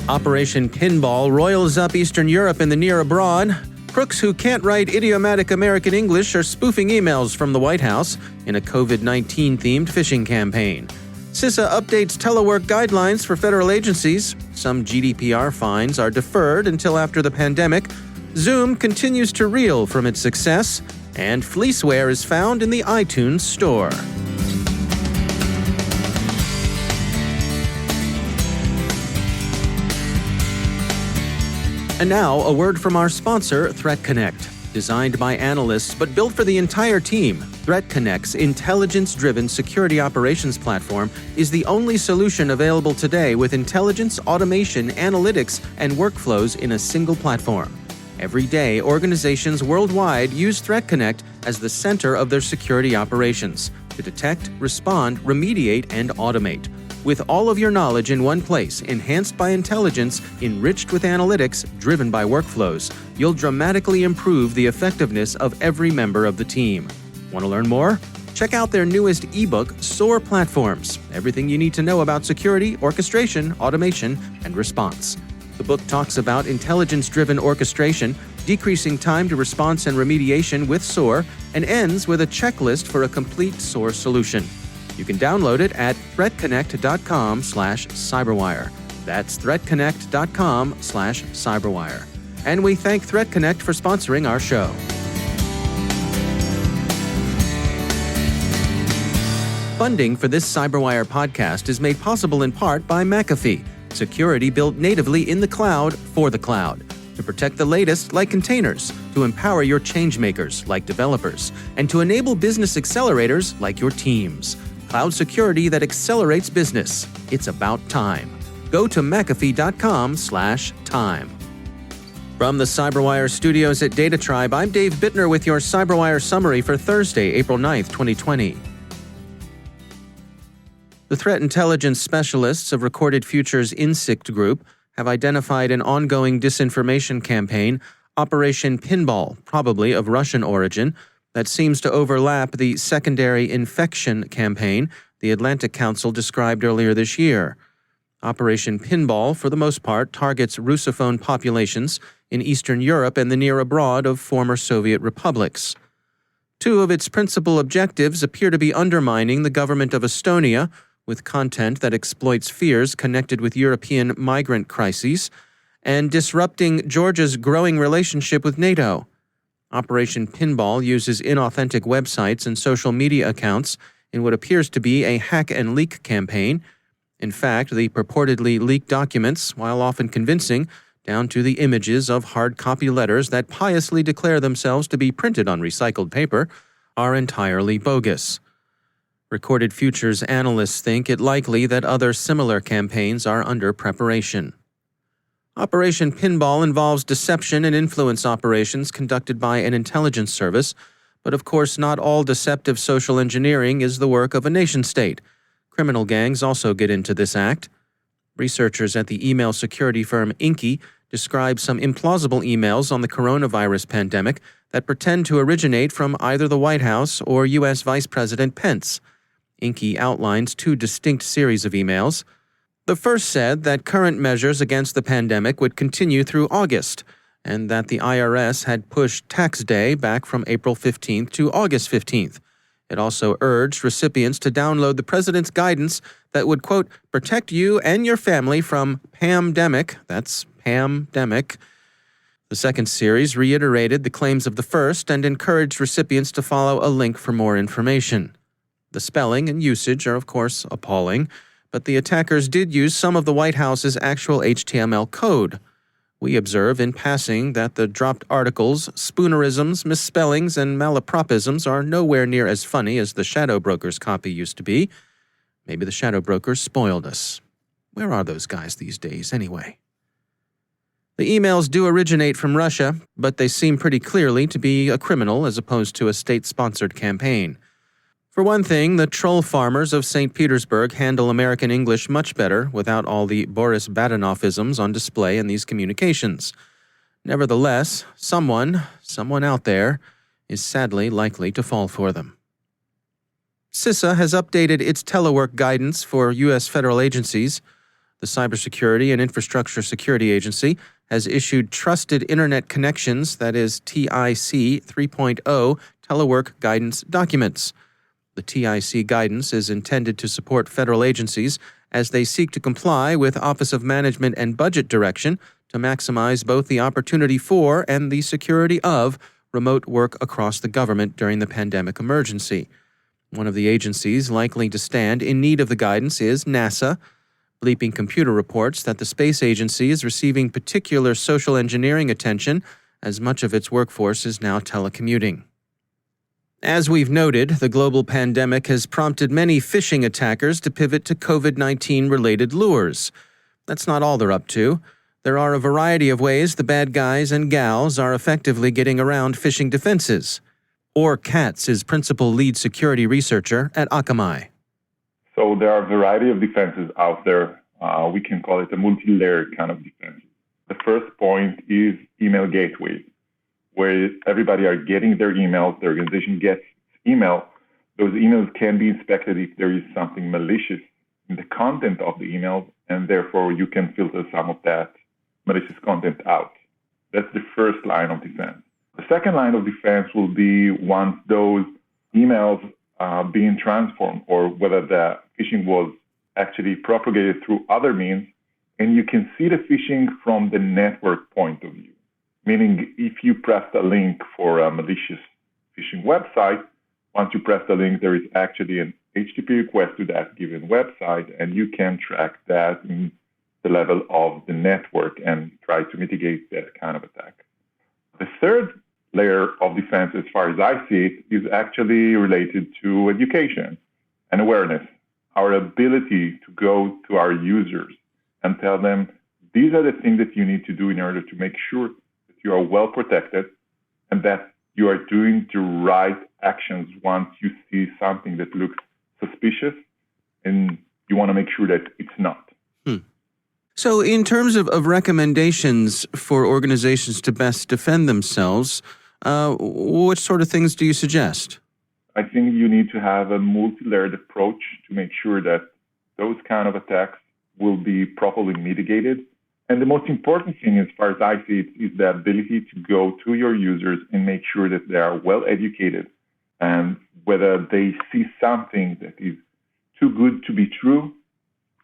Operation Pinball roils up Eastern Europe and the near abroad. Crooks who can't write idiomatic American English are spoofing emails from the White House in a COVID-19 themed phishing campaign. CISA updates telework guidelines for federal agencies. Some GDPR fines are deferred until after the pandemic. Zoom continues to reel from its success, and fleeceware is found in the iTunes Store. And now, a word from our sponsor, Threat Connect. Designed by analysts but built for the entire team, Threat Connect's intelligence-driven security operations platform is the only solution available today with intelligence, automation, analytics, and workflows in a single platform. Every day, organizations worldwide use Threat Connect as the center of their security operations to detect, respond, remediate, and automate. With all of your knowledge in one place, enhanced by intelligence, enriched with analytics, driven by workflows, you'll dramatically improve the effectiveness of every member of the team. Want to learn more? Check out their newest ebook, SOAR Platforms, everything you need to know about security, orchestration, automation, and response. The book talks about intelligence-driven orchestration, decreasing time to response and remediation with SOAR, and ends with a checklist for a complete SOAR solution. You can download it at threatconnect.com/cyberwire. That's threatconnect.com/cyberwire. And we thank Threat Connect for sponsoring our show. Funding for this CyberWire podcast is made possible in part by McAfee, security built natively in the cloud for the cloud, to protect the latest like containers, to empower your changemakers like developers, and to enable business accelerators like your teams. Cloud security that accelerates business. It's about time. Go to McAfee.com/time. From the CyberWire studios at Data Tribe, I'm Dave Bittner with your CyberWire summary for Thursday, April 9th, 2020. The threat intelligence specialists of Recorded Future's INSICT group have identified an ongoing disinformation campaign, Operation Pinball, probably of Russian origin, that seems to overlap the secondary infection campaign the Atlantic Council described earlier this year. Operation Pinball, for the most part, targets Russophone populations in Eastern Europe and the near abroad of former Soviet republics. Two of its principal objectives appear to be undermining the government of Estonia with content that exploits fears connected with European migrant crises, and disrupting Georgia's growing relationship with NATO. Operation Pinball uses inauthentic websites and social media accounts in what appears to be a hack and leak campaign. In fact, the purportedly leaked documents, while often convincing, down to the images of hard copy letters that piously declare themselves to be printed on recycled paper, are entirely bogus. Recorded Future's analysts think it likely that other similar campaigns are under preparation. Operation Pinball involves deception and influence operations conducted by an intelligence service, but of course not all deceptive social engineering is the work of a nation-state. Criminal gangs also get into this act. Researchers at the email security firm Inky describe some implausible emails on the coronavirus pandemic that pretend to originate from either the White House or U.S. Vice President Pence. Inky outlines two distinct series of emails. The first said that current measures against the pandemic would continue through August, and that the IRS had pushed tax day back from April 15th to August 15th. It also urged recipients to download the president's guidance that would, quote, protect you and your family from Pamdemic. That's Pamdemic. The second series reiterated the claims of the first and encouraged recipients to follow a link for more information. The spelling and usage are, of course, appalling, but the attackers did use some of the White House's actual HTML code. We observe in passing that the dropped articles, spoonerisms, misspellings, and malapropisms are nowhere near as funny as the Shadow Broker's copy used to be. Maybe the Shadow Brokers spoiled us. Where are those guys these days, anyway? The emails do originate from Russia, but they seem pretty clearly to be a criminal as opposed to a state-sponsored campaign. For one thing, the troll farmers of St. Petersburg handle American English much better without all the Boris Badenov-isms on display in these communications. Nevertheless, someone out there, is sadly likely to fall for them. CISA has updated its telework guidance for U.S. federal agencies. The Cybersecurity and Infrastructure Security Agency has issued Trusted Internet Connections, that is TIC 3.0, telework guidance documents. The TIC guidance is intended to support federal agencies as they seek to comply with Office of Management and Budget direction to maximize both the opportunity for and the security of remote work across the government during the pandemic emergency. One of the agencies likely to stand in need of the guidance is NASA. Bleeping Computer reports that the space agency is receiving particular social engineering attention as much of its workforce is now telecommuting. As we've noted, the global pandemic has prompted many phishing attackers to pivot to COVID-19 related lures. That's not all they're up to. There are a variety of ways the bad guys and gals are effectively getting around phishing defenses. Or Katz is principal lead security researcher at Akamai. So there are a variety of defenses out there. We can call it a multi-layered kind of defense. The first point is email gateways, where everybody are getting their emails, the organization gets email. Those emails can be inspected if there is something malicious in the content of the email, and therefore you can filter some of that malicious content out. That's the first line of defense. The second line of defense will be once those emails being transformed, or whether the phishing was actually propagated through other means, and you can see the phishing from the network point of view. Meaning, if you press a link for a malicious phishing website, once you press the link, there is actually an HTTP request to that given website, and you can track that in the level of the network and try to mitigate that kind of attack. The third layer of defense, as far as I see it, is actually related to education and awareness. Our ability to go to our users and tell them, these are the things that you need to do in order to make sure that you are well protected and that you are doing the right actions once you see something that looks suspicious and you want to make sure that it's not. So in terms of recommendations for organizations to best defend themselves, what sort of things do you suggest? I think you need to have a multi-layered approach to make sure that those kind of attacks will be properly mitigated. And the most important thing, as far as I see it, is the ability to go to your users and make sure that they are well educated, and whether they see something that is too good to be true,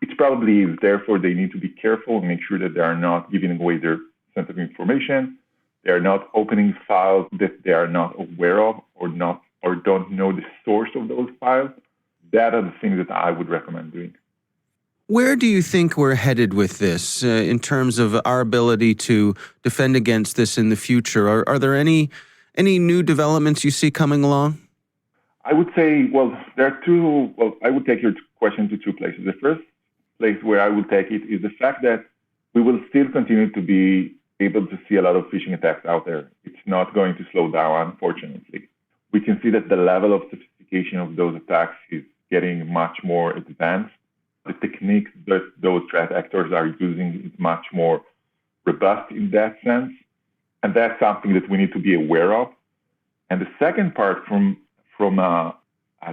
it probably is. Therefore, they need to be careful and make sure that they are not giving away their sensitive information. They are not opening files that they are not aware of or don't know the source of those files. That are the things that I would recommend doing. Where do you think we're headed with this in terms of our ability to defend against this in the future? Are there any new developments you see coming along? I would say, I would take your question to two places. The first place where I would take it is the fact that we will still continue to be able to see a lot of phishing attacks out there. It's not going to slow down, unfortunately. We can see that the level of sophistication of those attacks is getting much more advanced. The techniques that those threat actors are using is much more robust in that sense. And that's something that we need to be aware of. And the second part from a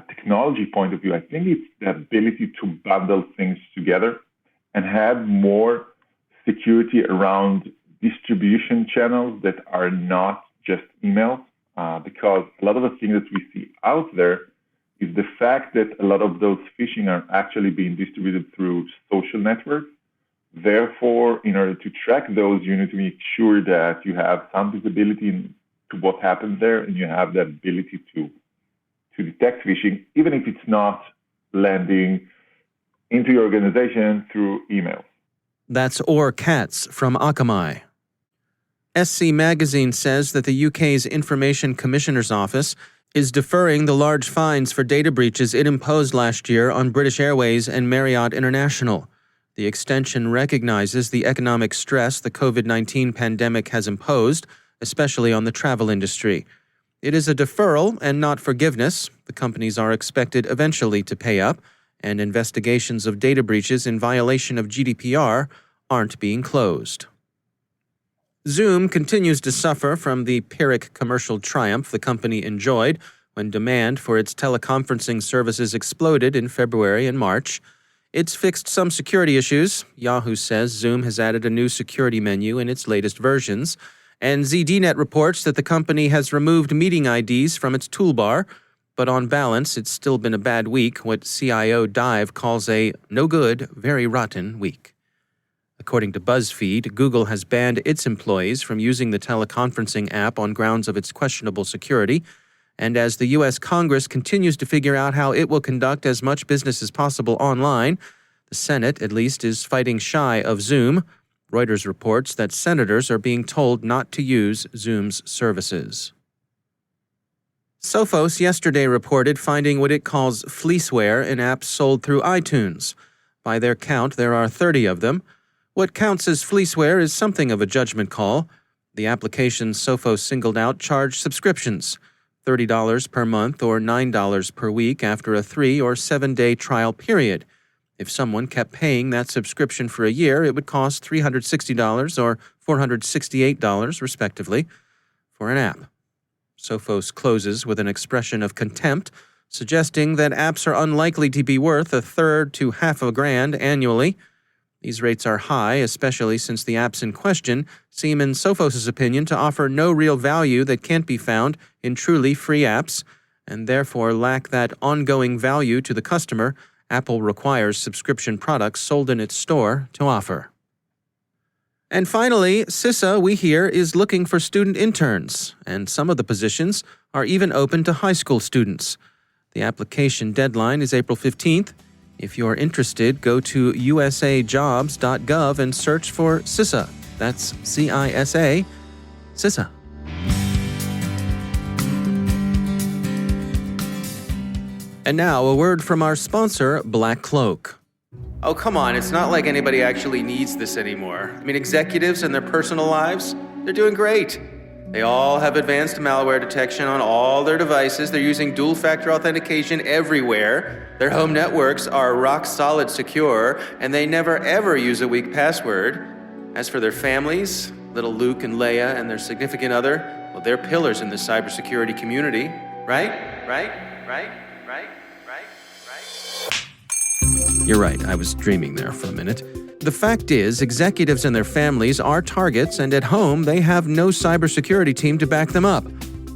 technology point of view, I think it's the ability to bundle things together and have more security around distribution channels that are not just emails. Because a lot of the things that we see out there is the fact that a lot of those phishing are actually being distributed through social networks. Therefore, in order to track those, you need to make sure that you have some visibility into what happens there, and you have the ability to detect phishing, even if it's not landing into your organization through email. That's Or Katz from Akamai. SC Magazine says that the UK's Information Commissioner's Office is deferring the large fines for data breaches it imposed last year on British Airways and Marriott International. The extension recognizes the economic stress the COVID-19 pandemic has imposed, especially on the travel industry. It is a deferral and not forgiveness. The companies are expected eventually to pay up, and investigations of data breaches in violation of GDPR aren't being closed. Zoom continues to suffer from the Pyrrhic commercial triumph the company enjoyed when demand for its teleconferencing services exploded in February and March. It's fixed some security issues. Yahoo says Zoom has added a new security menu in its latest versions. And ZDNet reports that the company has removed meeting IDs from its toolbar. But on balance, it's still been a bad week, what CIO Dive calls a no good, very rotten week. According to BuzzFeed, Google has banned its employees from using the teleconferencing app on grounds of its questionable security. And as the U.S. Congress continues to figure out how it will conduct as much business as possible online, the Senate, at least, is fighting shy of Zoom. Reuters reports that senators are being told not to use Zoom's services. Sophos yesterday reported finding what it calls fleeceware in apps sold through iTunes. By their count, there are 30 of them. What counts as fleeceware is something of a judgment call. The applications Sophos singled out charge subscriptions, $30 per month or $9 per week after a 3 or 7-day trial period. If someone kept paying that subscription for a year, it would cost $360 or $468, respectively, for an app. Sophos closes with an expression of contempt, suggesting that apps are unlikely to be worth a third to half a grand annually. These rates are high, especially since the apps in question seem, in Sophos' opinion, to offer no real value that can't be found in truly free apps, and therefore lack that ongoing value to the customer Apple requires subscription products sold in its store to offer. And finally, CISA, we hear, is looking for student interns, and some of the positions are even open to high school students. The application deadline is April 15th. If you're interested, go to usajobs.gov and search for CISA. That's CISA, CISA. And now, a word from our sponsor, Black Cloak. Oh, come on, it's not like anybody actually needs this anymore. I mean, executives and their personal lives, they're doing great. They all have advanced malware detection on all their devices. They're using dual-factor authentication everywhere. Their home networks are rock-solid secure, and they never ever use a weak password. As for their families, little Luke and Leia and their significant other, well, they're pillars in the cybersecurity community. Right? You're right, I was dreaming there for a minute. The fact is, executives and their families are targets, and at home, they have no cybersecurity team to back them up.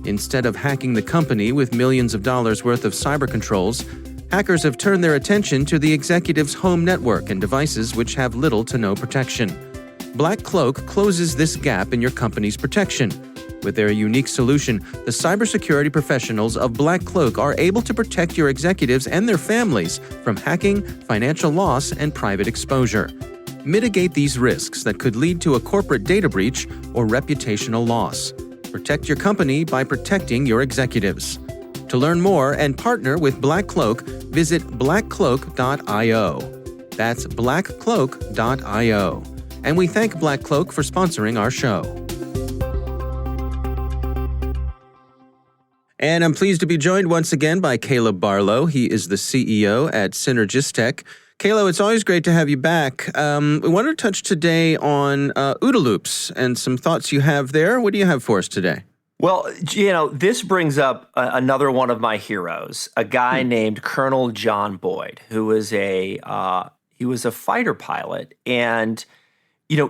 Instead of hacking the company with millions of dollars worth of cyber controls, hackers have turned their attention to the executive's home network and devices which have little to no protection. Black Cloak closes this gap in your company's protection. With their unique solution, the cybersecurity professionals of Black Cloak are able to protect your executives and their families from hacking, financial loss, and private exposure. Mitigate these risks that could lead to a corporate data breach or reputational loss. Protect your company by protecting your executives. To learn more and partner with Black Cloak, visit blackcloak.io. That's blackcloak.io. And we thank Black Cloak for sponsoring our show. And I'm pleased to be joined once again by Caleb Barlow. He is the CEO at Synergistech. Caleb, it's always great to have you back. We wanted to touch today on OODA loops and some thoughts you have there. What do you have for us today? Well, this brings up another one of my heroes, a guy named Colonel John Boyd, who was he was a fighter pilot, and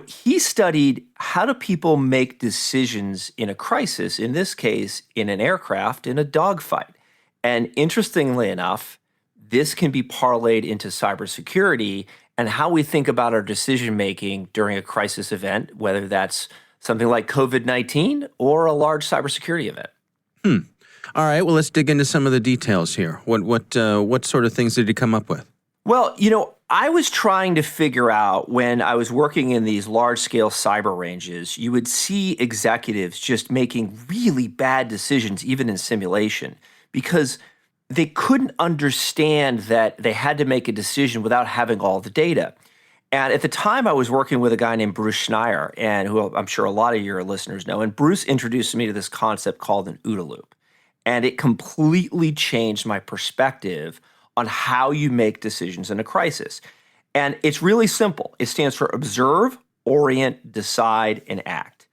he studied how do people make decisions in a crisis, in this case, in an aircraft, in a dogfight. And interestingly enough, this can be parlayed into cybersecurity and how we think about our decision-making during a crisis event, whether that's something like COVID-19 or a large cybersecurity event. All right, well, let's dig into some of the details here. What sort of things did you come up with? Well, I was trying to figure out when I was working in these large-scale cyber ranges, you would see executives just making really bad decisions, even in simulation, because they couldn't understand that they had to make a decision without having all the data. And at the time, I was working with a guy named Bruce Schneier, and who I'm sure a lot of your listeners know. And Bruce introduced me to this concept called an OODA loop. And it completely changed my perspective on how you make decisions in a crisis. And it's really simple. It stands for observe, orient, decide, and act.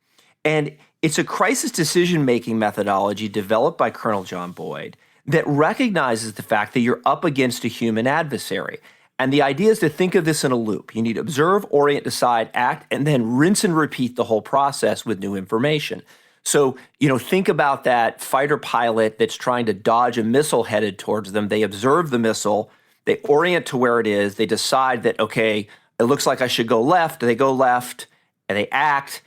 And it's a crisis decision-making methodology developed by Colonel John Boyd that recognizes the fact that you're up against a human adversary. And the idea is to think of this in a loop. You need to observe, orient, decide, act, and then rinse and repeat the whole process with new information. So, think about that fighter pilot that's trying to dodge a missile headed towards them. They observe the missile, they orient to where it is, they decide that, okay, it looks like I should go left. They go left, and they act,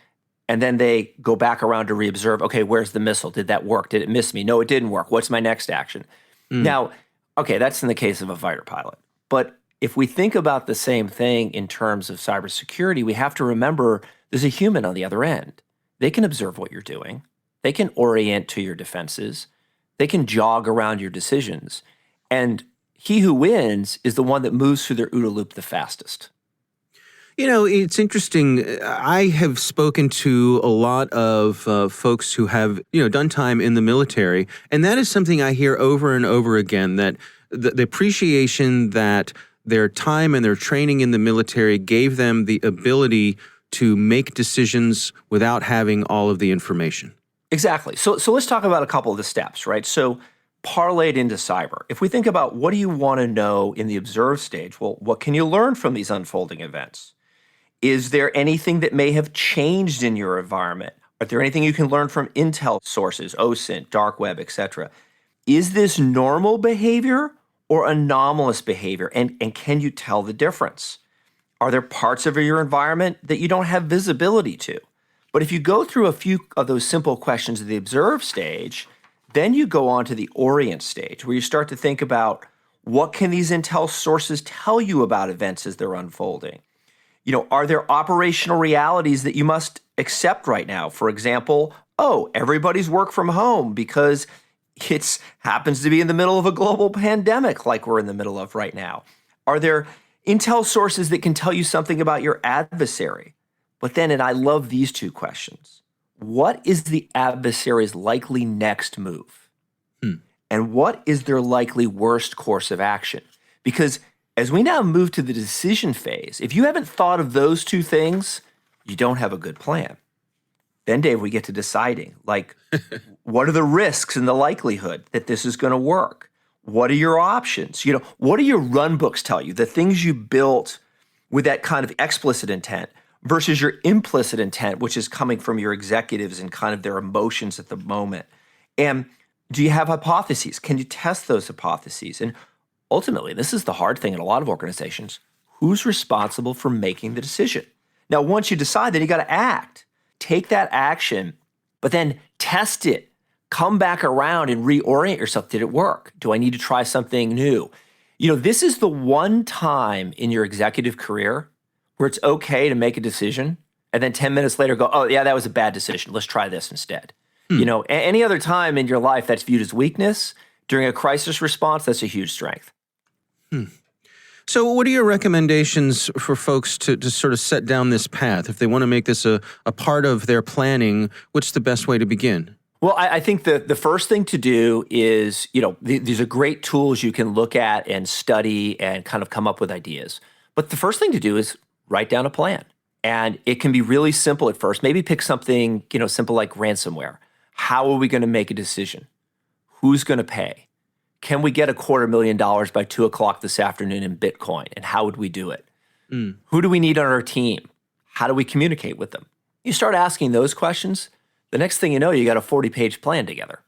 and then they go back around to reobserve, okay, where's the missile? Did that work? Did it miss me? No, it didn't work. What's my next action? Now, okay, that's in the case of a fighter pilot. But if we think about the same thing in terms of cybersecurity, we have to remember there's a human on the other end. They can observe what you're doing. They can orient to your defenses. They can jog around your decisions. And he who wins is the one that moves through their OODA loop the fastest. It's interesting. I have spoken to a lot of folks who have, done time in the military, and that is something I hear over and over again, that the appreciation that their time and their training in the military gave them the ability to make decisions without having all of the information. Exactly. So let's talk about a couple of the steps, right? So parlayed into cyber. If we think about what do you want to know in the observe stage, well, what can you learn from these unfolding events? Is there anything that may have changed in your environment? Are there anything you can learn from intel sources, OSINT, dark web, etc.? Is this normal behavior or anomalous behavior? And can you tell the difference? Are there parts of your environment that you don't have visibility to? But if you go through a few of those simple questions of the observe stage, then you go on to the orient stage, where you start to think about what can these intel sources tell you about events as they're unfolding? Are there operational realities that you must accept right now? For example, everybody's work from home because it happens to be in the middle of a global pandemic like we're in the middle of right now. Are there intel sources that can tell you something about your adversary? But then, and I love these two questions, what is the adversary's likely next move? And what is their likely worst course of action? Because as we now move to the decision phase, if you haven't thought of those two things, you don't have a good plan. Then, Dave, we get to deciding, what are the risks and the likelihood that this is going to work? What are your options? What do your run books tell you? The things you built with that kind of explicit intent versus your implicit intent, which is coming from your executives and kind of their emotions at the moment. And do you have hypotheses? Can you test those hypotheses? And ultimately, this is the hard thing in a lot of organizations. Who's responsible for making the decision? Now, once you decide, then you got to act. Take that action, but then test it. Come back around and reorient yourself. Did it work? Do I need to try something new? This is the one time in your executive career where it's okay to make a decision and then 10 minutes later go, oh, yeah, that was a bad decision. Let's try this instead. Any other time in your life that's viewed as weakness, during a crisis response, that's a huge strength. So what are your recommendations for folks to sort of set down this path? If they want to make this a part of their planning, what's the best way to begin? Well, I think the first thing to do is, these are great tools you can look at and study and kind of come up with ideas. But the first thing to do is write down a plan. And it can be really simple at first. Maybe pick something, simple like ransomware. How are we going to make a decision? Who's going to pay? Can we get $250,000 by 2:00 this afternoon in Bitcoin? And how would we do it? Who do we need on our team? How do we communicate with them? You start asking those questions, the next thing you know, you got a 40-page plan together.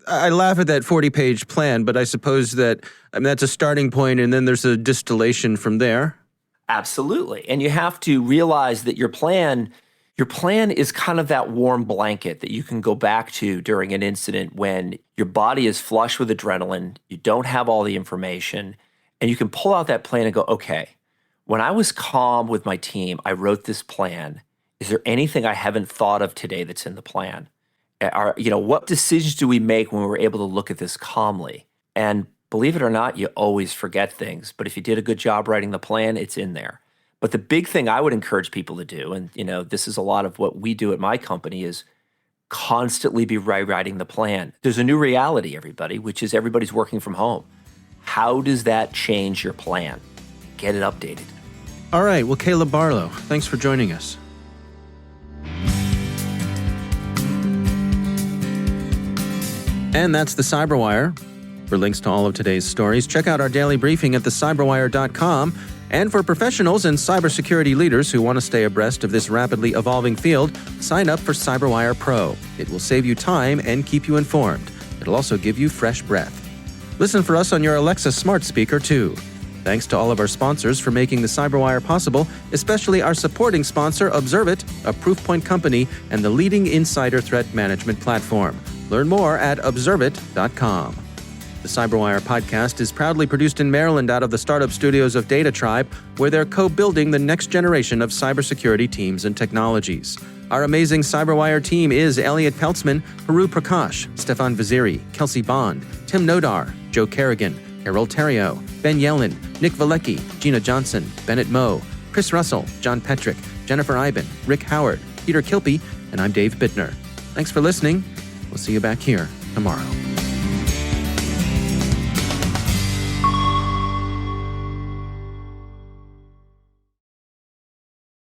I laugh at that 40-page plan, but I suppose that's a starting point, and then there's a distillation from there. Absolutely. And you have to realize that your plan is kind of that warm blanket that you can go back to during an incident when your body is flush with adrenaline, you don't have all the information, and you can pull out that plan and go, okay, when I was calm with my team, I wrote this plan. Is there anything I haven't thought of today that's in the plan? What decisions do we make when we're able to look at this calmly? And believe it or not, you always forget things. But if you did a good job writing the plan, it's in there. But the big thing I would encourage people to do, and this is a lot of what we do at my company, is constantly be rewriting the plan. There's a new reality, everybody, which is everybody's working from home. How does that change your plan? Get it updated. All right. Well, Caleb Barlow, thanks for joining us. And that's the CyberWire. For links to all of today's stories, check out our daily briefing at thecyberwire.com. And for professionals and cybersecurity leaders who want to stay abreast of this rapidly evolving field, sign up for CyberWire Pro. It will save you time and keep you informed. It'll also give you fresh breath. Listen for us on your Alexa smart speaker, too. Thanks to all of our sponsors for making the CyberWire possible, especially our supporting sponsor, Observit, a Proofpoint company and the leading insider threat management platform. Learn more at observit.com. The CyberWire podcast is proudly produced in Maryland out of the startup studios of Data Tribe, where they're co-building the next generation of cybersecurity teams and technologies. Our amazing CyberWire team is Elliot Peltzman, Haru Prakash, Stefan Vaziri, Kelsey Bond, Tim Nodar, Joe Kerrigan, Carol Terrio, Ben Yellen, Nick Valecki, Gina Johnson, Bennett Moe, Chris Russell, John Petrick, Jennifer Iben, Rick Howard, Peter Kilpie, and I'm Dave Bittner. Thanks for listening. We'll see you back here tomorrow.